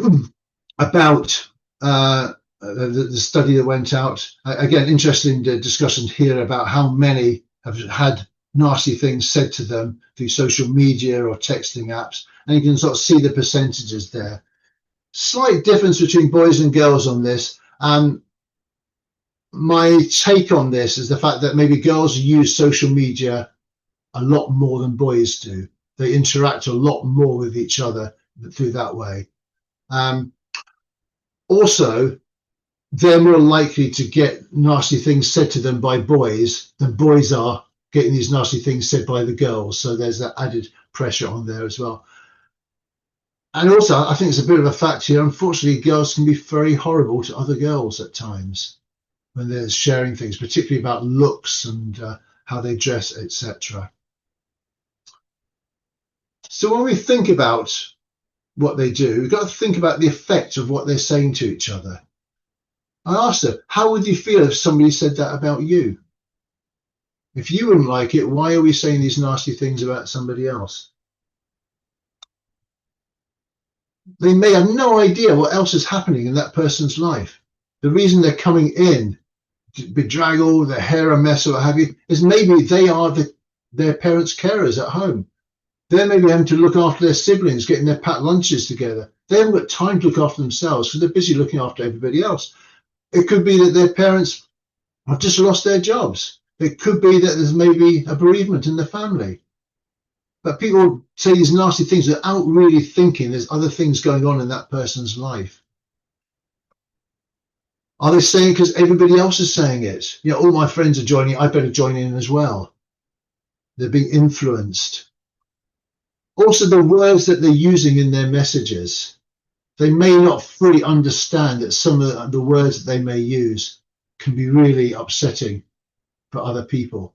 about the study that went out, again, interesting discussions here about how many have had nasty things said to them through social media or texting apps, and you can sort of see the percentages there. Slight difference between boys and girls on this. My take on this is the fact that maybe girls use social media a lot more than boys do. They interact a lot more with each other through that way. Also, they're more likely to get nasty things said to them by boys than boys are getting these nasty things said by the girls. So there's that added pressure on there as well. And also, I think it's a bit of a fact here. Unfortunately, girls can be very horrible to other girls at times when they're sharing things, particularly about looks and how they dress, etc. So when we think about what they do, we've got to think about the effect of what they're saying to each other. I asked her, how would you feel if somebody said that about you? If you wouldn't like it, why are we saying these nasty things about somebody else? They may have no idea what else is happening in that person's life. The reason they're coming in, bedraggled, their hair a mess or what have you, is maybe they are their parents' carers at home. They're maybe having to look after their siblings, getting their packed lunches together. They haven't got time to look after themselves because they're busy looking after everybody else. It could be that their parents have just lost their jobs. It could be that there's maybe a bereavement in the family. But people say these nasty things without really thinking there's other things going on in that person's life. Are they saying because everybody else is saying it? You know, all my friends are joining, I better join in as well. They're being influenced. Also, the words that they're using in their messages. They may not fully understand that some of the words that they may use can be really upsetting for other people.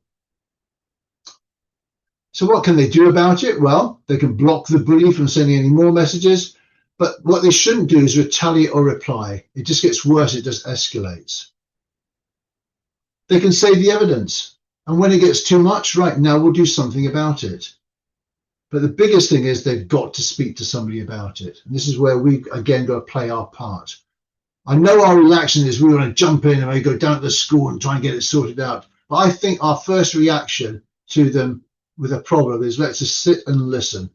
So what can they do about it? Well, they can block the bully from sending any more messages, but what they shouldn't do is retaliate or reply. It just gets worse, it just escalates. They can save the evidence, and when it gets too much, right, now we'll do something about it. But the biggest thing is they've got to speak to somebody about it. And this is where we, again, got to play our part. I know our reaction is we want to jump in and we go down to the school and try and get it sorted out. But I think our first reaction to them with a problem is let's just sit and listen.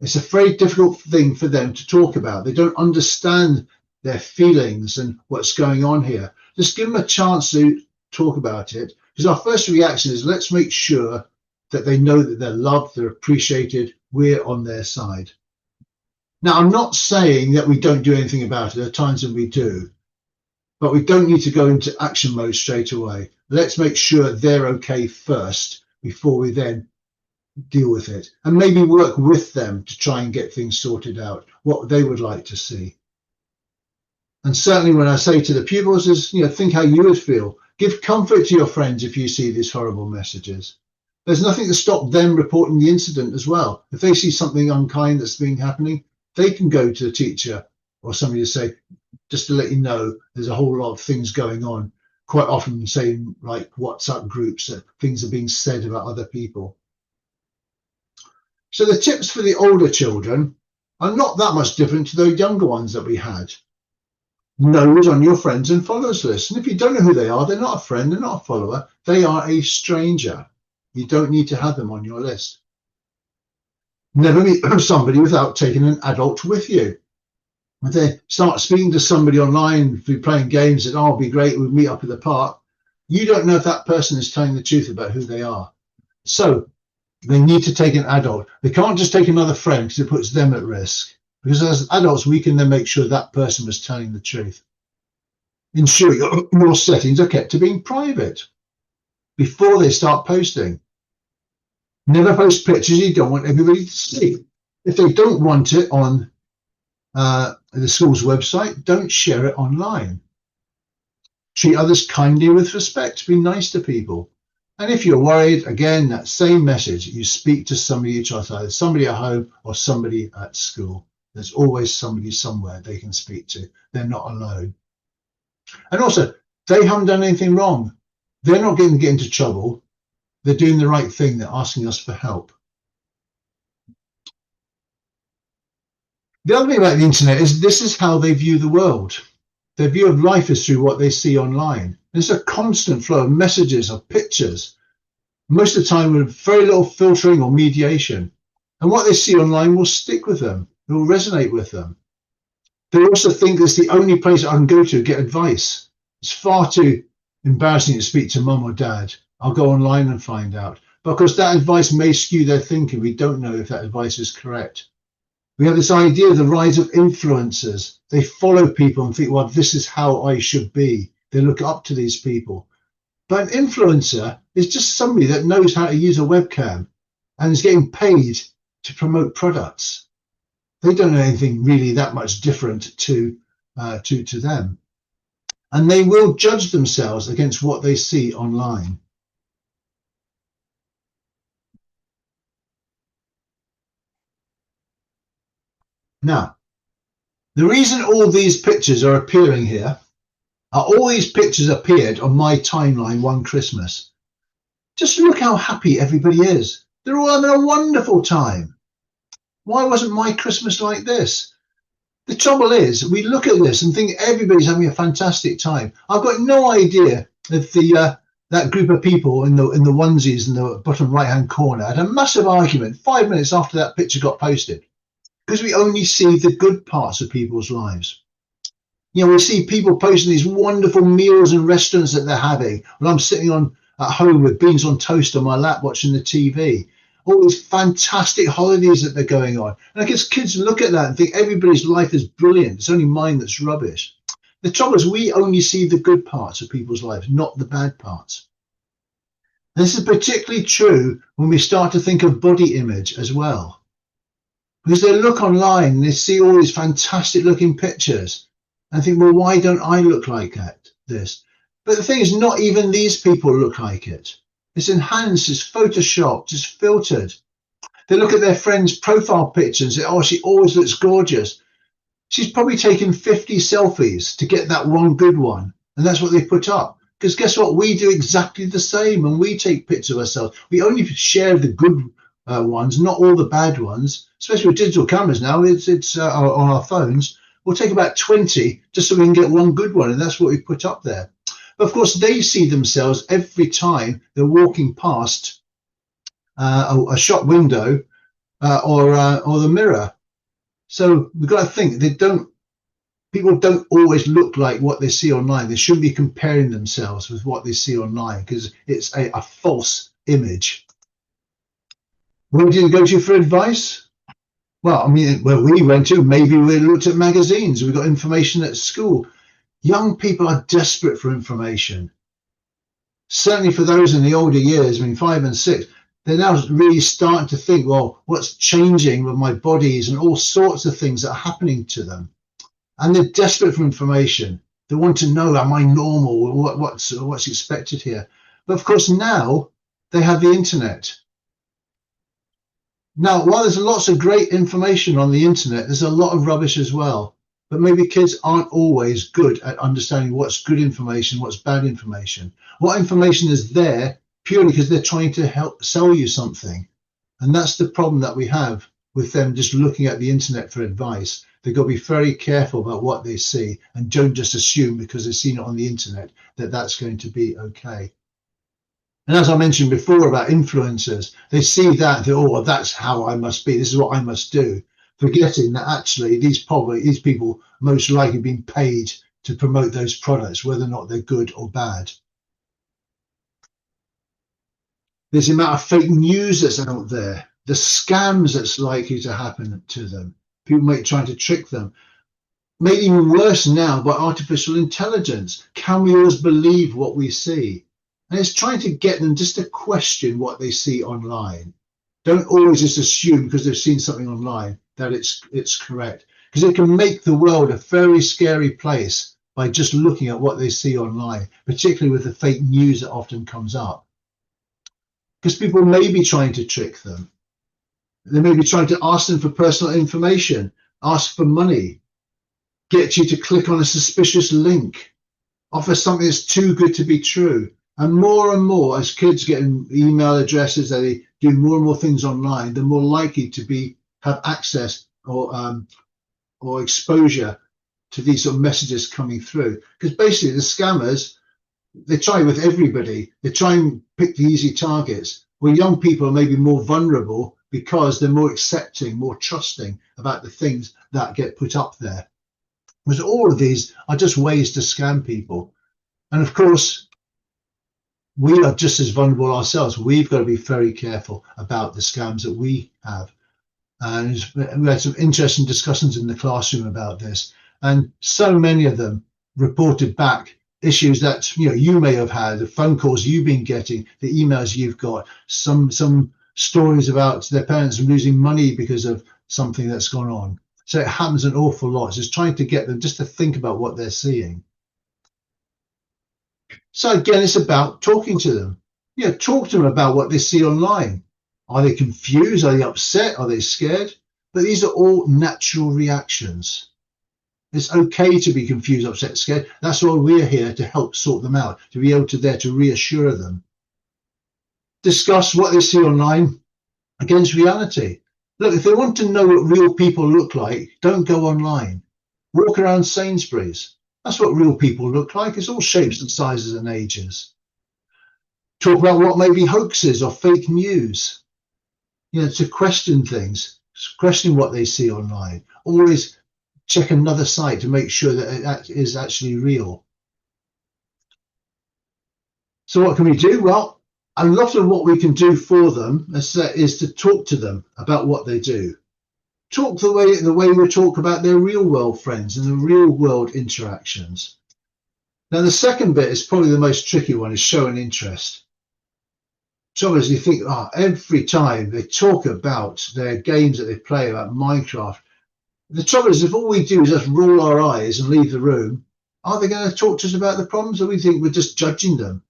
It's a very difficult thing for them to talk about. They don't understand their feelings and what's going on here. Just give them a chance to talk about it. Because our first reaction is let's make sure that they know that they're loved, they're appreciated, we're on their side. Now, I'm not saying that we don't do anything about it. There are times when we do, but we don't need to go into action mode straight away. Let's make sure they're okay first before we then deal with it, and maybe work with them to try and get things sorted out, what they would like to see. And certainly when I say to the pupils is, think how you would feel. Give comfort to your friends if you see these horrible messages. There's nothing to stop them reporting the incident as well. If they see something unkind that's been happening, they can go to the teacher or somebody to say, just to let you know, there's a whole lot of things going on. Quite often saying like WhatsApp groups that things are being said about other people. So the tips for the older children are not that much different to the younger ones that we had. Know who's on your friends and followers list. And if you don't know who they are, they're not a friend, they're not a follower, they are a stranger. You don't need to have them on your list. Never meet somebody without taking an adult with you. If they start speaking to somebody online, if you're playing games, that, oh, it'll be great, we'll meet up at the park. You don't know if that person is telling the truth about who they are. So they need to take an adult. They can't just take another friend because it puts them at risk. Because as adults, we can then make sure that person was telling the truth. Ensure your settings are kept to being private before they start posting. Never post pictures you don't want everybody to see. If they don't want it on the school's website, don't share it online. Treat others kindly with respect. Be nice to people. And if you're worried, again, that same message, you speak to somebody you trust, either somebody at home or somebody at school. There's always somebody somewhere they can speak to. They're not alone. And also, they haven't done anything wrong. They're not going to get into trouble. They're doing the right thing. They're asking us for help. The other thing about the internet is this is how they view the world. Their view of life is through what they see online. There's a constant flow of messages, of pictures, most of the time with very little filtering or mediation. And what they see online will stick with them. It will resonate with them. They also think it's the only place I can go to get advice. It's far too embarrassing to speak to mum or dad. I'll go online and find out. But of course, that advice may skew their thinking. We don't know if that advice is correct. We have this idea of the rise of influencers. They follow people and think, well, this is how I should be. They look up to these people. But an influencer is just somebody that knows how to use a webcam and is getting paid to promote products. They don't know anything really that much different to them. And they will judge themselves against what they see online. Now, the reason all these pictures are appearing here are all these pictures appeared on my timeline one Christmas. Just look how happy everybody is. They're all having a wonderful time. Why wasn't my Christmas like this? The trouble is, we look at this and think everybody's having a fantastic time. I've got no idea if that group of people in the onesies in the bottom right-hand corner had a massive argument 5 minutes after that picture got posted, because we only see the good parts of people's lives. You know, we see people posting these wonderful meals and restaurants that they're having, and I'm sitting at home with beans on toast on my lap watching the TV. All these fantastic holidays that they're going on. And I guess kids look at that and think everybody's life is brilliant. It's only mine that's rubbish. The trouble is we only see the good parts of people's lives, not the bad parts. This is particularly true when we start to think of body image as well. Because they look online and they see all these fantastic looking pictures and think, well, why don't I look like this? But the thing is, not even these people look like it. It's enhanced, it's photoshopped, it's filtered. They look at their friend's profile picture and say, oh, she always looks gorgeous. She's probably taken 50 selfies to get that one good one. And that's what they put up. Because guess what? We do exactly the same when we take pictures of ourselves. We only share the good ones, not all the bad ones, especially with digital cameras now. It's on our phones. We'll take about 20 just so we can get one good one. And that's what we put up there. But of course, they see themselves every time they're walking past a shop window or the mirror. So we've got to think people don't always look like what they see online. They shouldn't be comparing themselves with what they see online because it's a false image. Where did you go to for advice? Well, I mean, where we went to, maybe we looked at magazines. We got information at school. Young people are desperate for information. Certainly for those in the older years, I mean, 5 and 6, they're now really starting to think, well, what's changing with my bodies and all sorts of things that are happening to them. And they're desperate for information. They want to know, am I normal? What's expected here? But of course, now they have the internet. Now, while there's lots of great information on the internet, there's a lot of rubbish as well. But maybe kids aren't always good at understanding what's good information, what's bad information. What information is there purely because they're trying to help sell you something. And that's the problem that we have with them just looking at the internet for advice. They've got to be very careful about what they see and don't just assume because they've seen it on the internet that that's going to be okay. And as I mentioned before about influencers, they see that, oh, well, that's how I must be. This is what I must do, forgetting that actually these people most likely being paid to promote those products, whether or not they're good or bad. There's the amount of fake news that's out there, the scams that's likely to happen to them. People might try to trick them. Made even worse now by artificial intelligence. Can we always believe what we see? And it's trying to get them just to question what they see online. Don't always just assume because they've seen something online that it's correct, because it can make the world a very scary place by just looking at what they see online, particularly with the fake news that often comes up. Because people may be trying to trick them. They may be trying to ask them for personal information, ask for money, get you to click on a suspicious link, offer something that's too good to be true. And more, as kids get email addresses, they do more and more things online, they're more likely to have access or exposure to these sort of messages coming through. Because basically the scammers, they try with everybody. They try and pick the easy targets, where young people are maybe more vulnerable because they're more accepting, more trusting about the things that get put up there. Because all of these are just ways to scam people. And of course, we are just as vulnerable ourselves. We've got to be very careful about the scams that we have. And we had some interesting discussions in the classroom about this. And so many of them reported back issues that you may have had, the phone calls you've been getting, the emails you've got, some stories about their parents losing money because of something that's gone on. So it happens an awful lot. It's just trying to get them just to think about what they're seeing. So again, it's about talking to them. Talk to them about what they see online. Are they confused? Are they upset? Are they scared? But these are all natural reactions. It's okay to be confused, upset, scared. That's why we're here, to help sort them out, to be able to reassure them. Discuss what they see online against reality. Look, if they want to know what real people look like, don't go online. Walk around Sainsbury's. That's what real people look like. It's all shapes and sizes and ages. Talk about what may be hoaxes or fake news. To question things, question what they see online. Always check another site to make sure that it is actually real. So what can we do? Well, a lot of what we can do for them is to talk to them about what they do. Talk the way we talk about their real world friends and the real world interactions. Now, the second bit is probably the most tricky one, is show an interest. So as you think, every time they talk about their games that they play, about Minecraft, the trouble is, if all we do is just roll our eyes and leave the room, are they going to talk to us about the problems, or we think we're just judging them?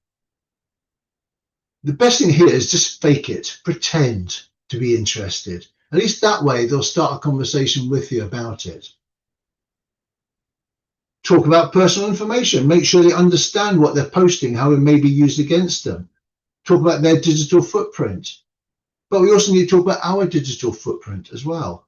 The best thing here is just fake it, pretend to be interested. At least that way they'll start a conversation with you about it. Talk about personal information. Make sure they understand what they're posting, how it may be used against them. Talk about their digital footprint. But we also need to talk about our digital footprint as well.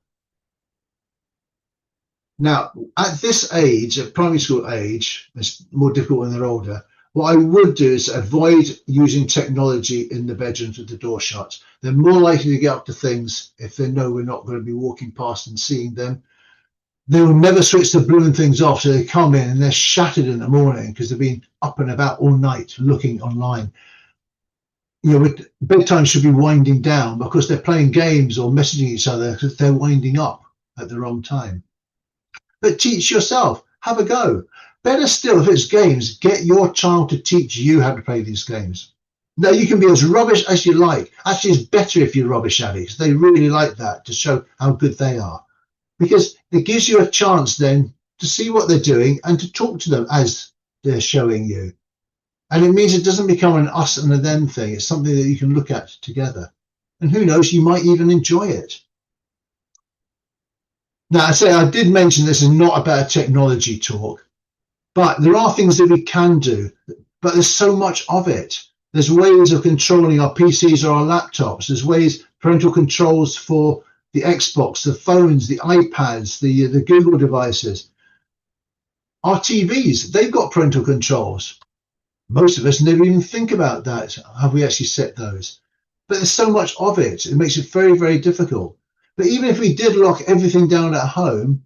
Now, at this age, at primary school age, it's more difficult when they're older, what I would do is avoid using technology in the bedrooms with the door shut. They're more likely to get up to things if they know we're not going to be walking past and seeing them. They will never switch the blooming things off, so they come in and they're shattered in the morning because they've been up and about all night looking online. Bedtime should be winding down because they're playing games or messaging each other because they're winding up at the wrong time. But teach yourself, have a go. Better still, if it's games, get your child to teach you how to play these games. Now, you can be as rubbish as you like. Actually, it's better if you're rubbish at it, because they really like that, to show how good they are. Because it gives you a chance then to see what they're doing and to talk to them as they're showing you. And it means it doesn't become an us and a them thing. It's something that you can look at together. And who knows, you might even enjoy it. Now, I did mention this is not about a technology talk, but there are things that we can do, but there's so much of it. There's ways of controlling our PCs or our laptops. There's ways parental controls for the Xbox, the phones, the iPads, the Google devices. Our TVs, they've got parental controls. Most of us never even think about that. Have we actually set those? But there's so much of it. It makes it very, very difficult. But even if we did lock everything down at home,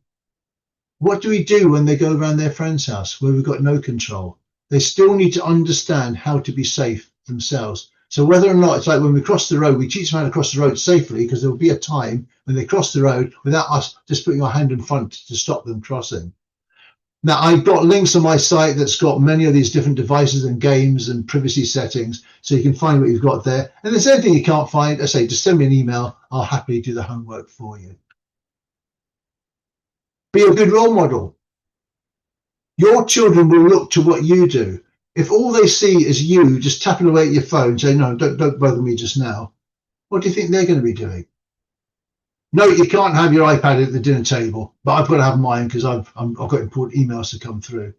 what do we do when they go around their friend's house where we've got no control? They still need to understand how to be safe themselves. So whether or not, it's like when we cross the road, we teach them how to cross the road safely, because there will be a time when they cross the road without us just putting our hand in front to stop them crossing. Now, I've got links on my site that's got many of these different devices and games and privacy settings, so you can find what you've got there. And if there's anything you can't find, I say, just send me an email. I'll happily do the homework for you. Be a good role model. Your children will look to what you do. If all they see is you just tapping away at your phone, saying, no, don't bother me just now, what do you think they're going to be doing? No, you can't have your iPad at the dinner table, but I've got to have mine because I've got important emails to come through.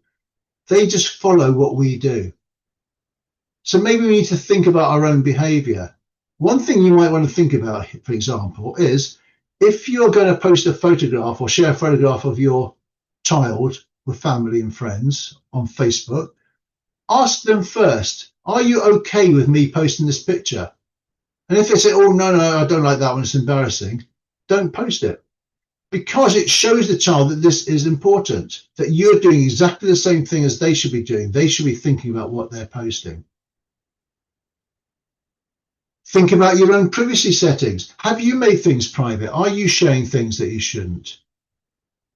They just follow what we do. So maybe we need to think about our own behavior. One thing you might want to think about, for example, is if you're going to post a photograph or share a photograph of your child with family and friends on Facebook, ask them first, are you okay with me posting this picture? And if they say, oh, no, I don't like that one, it's embarrassing, don't post it, because it shows the child that this is important, that you're doing exactly the same thing as they should be doing. They should be thinking about what they're posting. Think about your own privacy settings. Have you made things private? Are you sharing things that you shouldn't?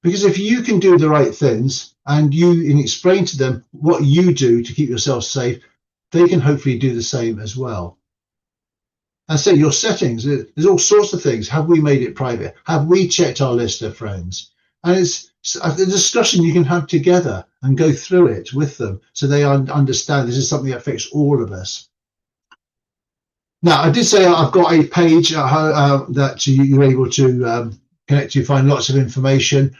Because if you can do the right things and you explain to them what you do to keep yourself safe, they can hopefully do the same as well. And so your settings, there's all sorts of things. Have we made it private? Have we checked our list of friends? And it's a discussion you can have together and go through it with them so they understand this is something that affects all of us. Now, I did say I've got a page that you're able to connect to, find lots of information.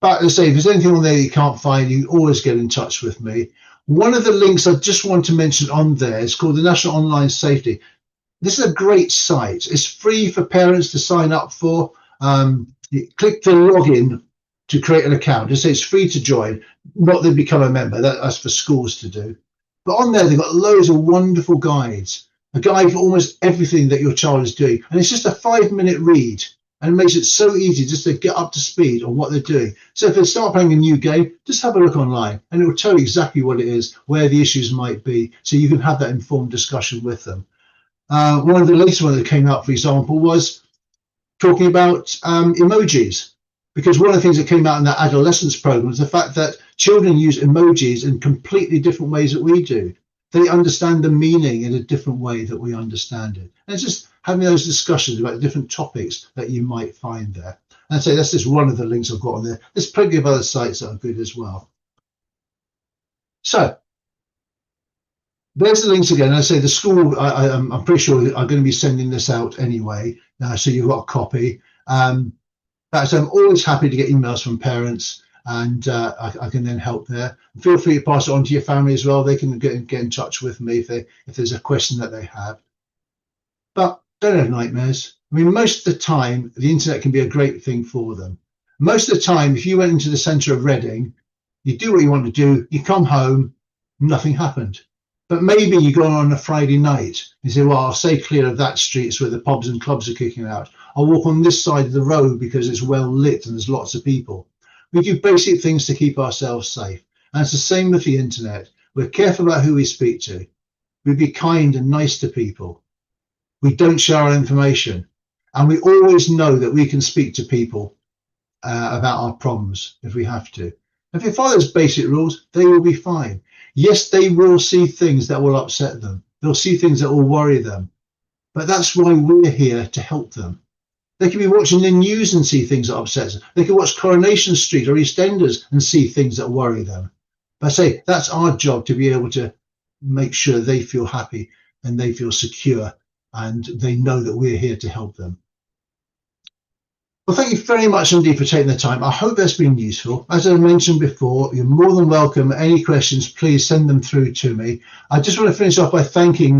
But let's say if there's anything on there you can't find, you always get in touch with me. One of the links I just want to mention on there is called the National Online Safety. This is a great site. It's free for parents to sign up for. You click the login to create an account. Just say it's free to join, not to become a member. That's for schools to do. But on there, they've got loads of wonderful guides, a guide for almost everything that your child is doing. And it's just a 5-minute read. And it makes it so easy just to get up to speed on what they're doing. So if they start playing a new game, just have a look online and it will tell you exactly what it is, where the issues might be, so you can have that informed discussion with them. One of the latest ones that came out, for example, was talking about emojis, because one of the things that came out in that adolescence program was the fact that children use emojis in completely different ways that we do. They understand the meaning in a different way that we understand it. And it's just having those discussions about different topics that you might find there. And I'd say that's just one of the links I've got on there. There's plenty of other sites that are good as well. So there's the links again. I say the school, I'm pretty sure are going to be sending this out anyway, so you've got a copy. But I'm always happy to get emails from parents, and I can then help there. Feel free to pass it on to your family as well. They can get in touch with me if there's a question that they have. But don't have nightmares. I mean, most of the time, the internet can be a great thing for them. Most of the time, if you went into the centre of Reading, you do what you want to do, you come home, nothing happened. But maybe you go on a Friday night, you say, well, I'll stay clear of that street, it's where the pubs and clubs are kicking out. I'll walk on this side of the road because it's well lit and there's lots of people. We do basic things to keep ourselves safe. And it's the same with the internet. We're careful about who we speak to. We be kind and nice to people. We don't share our information. And we always know that we can speak to people about our problems if we have to. If they follow those basic rules, they will be fine. Yes, they will see things that will upset them. They'll see things that will worry them. But that's why we're here to help them. They can be watching the news and see things that upset them. They can watch Coronation Street or EastEnders and see things that worry them. But I say that's our job, to be able to make sure they feel happy and they feel secure and they know that we're here to help them. Well, thank you very much indeed for taking the time. I hope that's been useful. As I mentioned before, you're more than welcome. Any questions, please send them through to me. I just want to finish off by thanking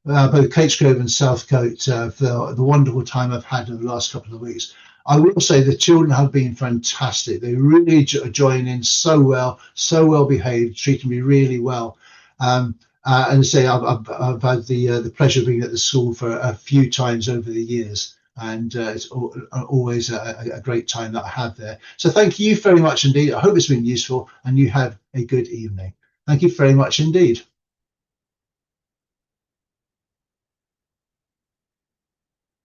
both Katesgrove and Southcote for the wonderful time I've had over the last couple of weeks. I will say the children have been fantastic. They really join in so well behaved, treating me really well. And I say I've had the pleasure of being at the school for a few times over the years, and it's always a great time that I have there. So thank you very much indeed. I hope it's been useful, and you have a good evening. Thank you very much indeed.